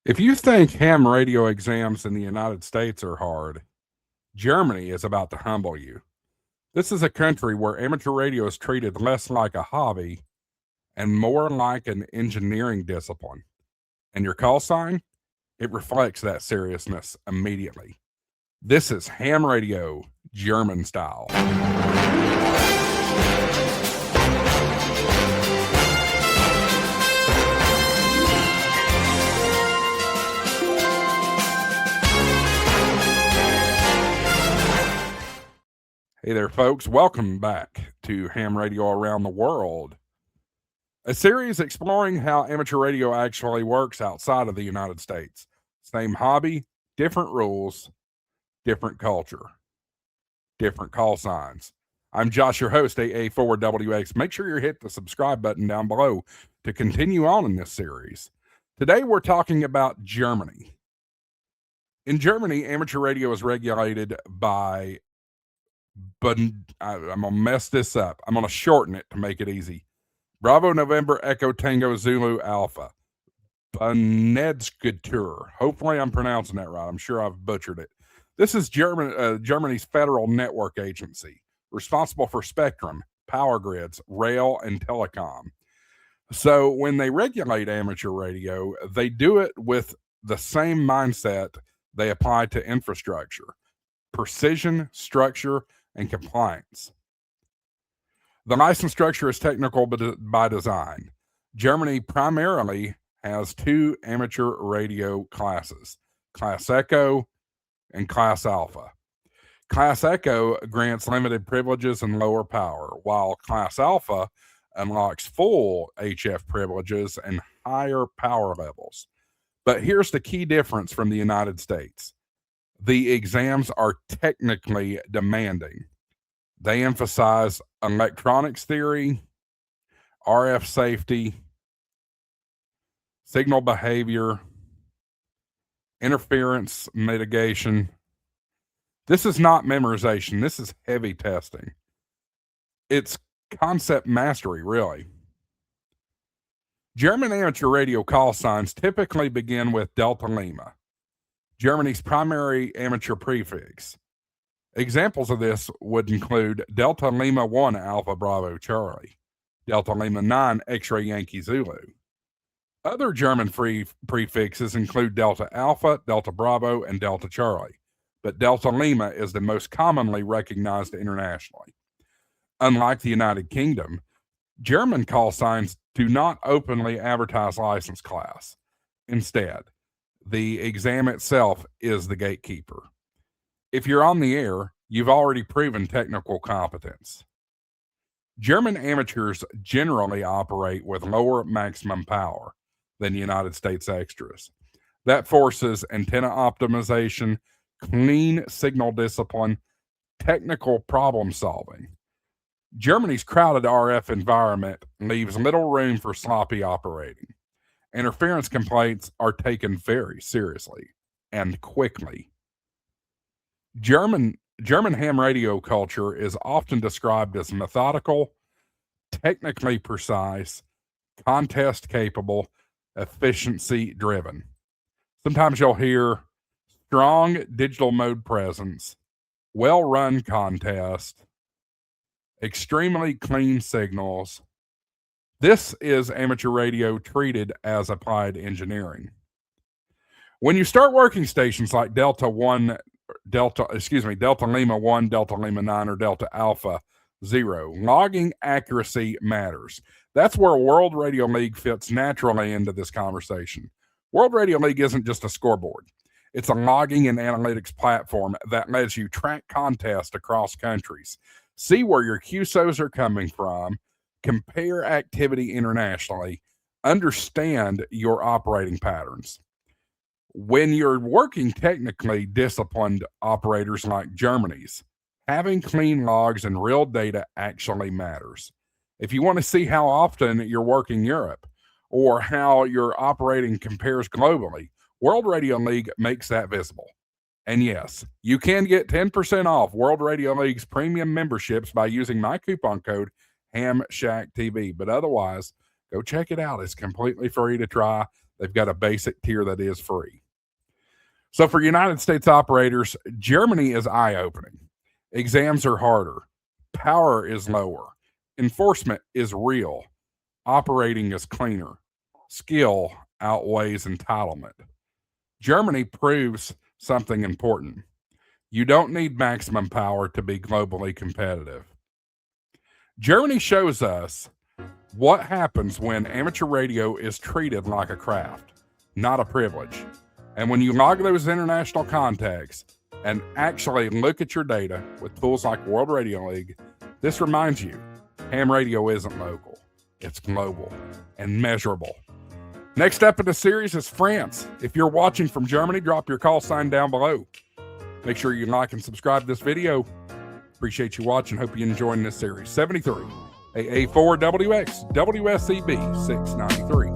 If you think ham radio exams in the United States are hard, Germany is about to humble you. This is a country where amateur radio is treated less like a hobby and more like an engineering discipline. And your call sign, it reflects that seriousness immediately. This is ham radio, German style. Hey there, folks. Welcome back to Ham Radio Around the World, a series exploring how amateur radio actually works outside of the United States. Same hobby, different rules, different culture, different call signs. I'm Josh, your host, AA4WX. Make sure you hit the subscribe button down below to continue on in this series. Today, we're talking about Germany. In Germany, amateur radio is regulated by, but I'm going to mess this up. I'm going to shorten it to make it easy. Bravo November Echo Tango Zulu Alpha. Bundesnetzagentur. Hopefully I'm pronouncing that right. I'm sure I've butchered it. This is Germany's federal network agency, responsible for spectrum, power grids, rail, and telecom. So when they regulate amateur radio, they do it with the same mindset they apply to infrastructure: precision, structure, and compliance. The license structure is technical by design. Germany primarily has two amateur radio classes, Class Echo and Class Alpha. Class Echo grants limited privileges and lower power, while Class Alpha unlocks full HF privileges and higher power levels. But here's the key difference from the United States. The exams are technically demanding. They emphasize electronics theory, RF safety, signal behavior, interference mitigation. This is not memorization. This is heavy testing. It's concept mastery, really. German amateur radio call signs typically begin with Delta Lima, Germany's primary amateur prefix. Examples of this would include Delta Lima 1 Alpha Bravo Charlie, Delta Lima 9 X-Ray Yankee Zulu. Other German prefixes include Delta Alpha, Delta Bravo, and Delta Charlie, but Delta Lima is the most commonly recognized internationally. Unlike the United Kingdom, German call signs do not openly advertise license class. Instead, the exam itself is the gatekeeper. If you're on the air, you've already proven technical competence. German amateurs generally operate with lower maximum power than United States extras. That forces antenna optimization, clean signal discipline, technical problem solving. Germany's crowded RF environment leaves little room for sloppy operating. Interference complaints are taken very seriously and quickly. German ham radio culture is often described as methodical, technically precise, contest capable, efficiency driven. Sometimes you'll hear strong digital mode presence, well run contest, extremely clean signals. This is amateur radio treated as applied engineering. When you start working stations like Delta Lima 1, Delta Lima 9, or Delta Alpha 0, logging accuracy matters. That's where World Radio League fits naturally into this conversation. World Radio League isn't just a scoreboard. It's a logging and analytics platform that lets you track contests across countries, see where your QSOs are coming from, compare activity internationally, understand your operating patterns. When you're working technically disciplined operators like Germany's, having clean logs and real data actually matters. If you want to see how often you're working Europe or how your operating compares globally, World Radio League makes that visible. And yes, you can get 10% off World Radio League's premium memberships by using my coupon code HamShackTV. But otherwise, go check it out. It's completely free to try. They've got a basic tier that is free. So for United States operators, Germany is eye-opening. Exams are harder. Power is lower. Enforcement is real. Operating is cleaner. Skill outweighs entitlement. Germany proves something important. You don't need maximum power to be globally competitive. Germany shows us what happens when amateur radio is treated like a craft, not a privilege. And when you log those international contacts and actually look at your data with tools like World Radio League, this reminds you, ham radio isn't local. It's global and measurable. Next up in the series is France. If you're watching from Germany, drop your call sign down below. Make sure you like and subscribe to this video. Appreciate you watching. Hope you're enjoying this series. 73 AA4WX WSCB 693.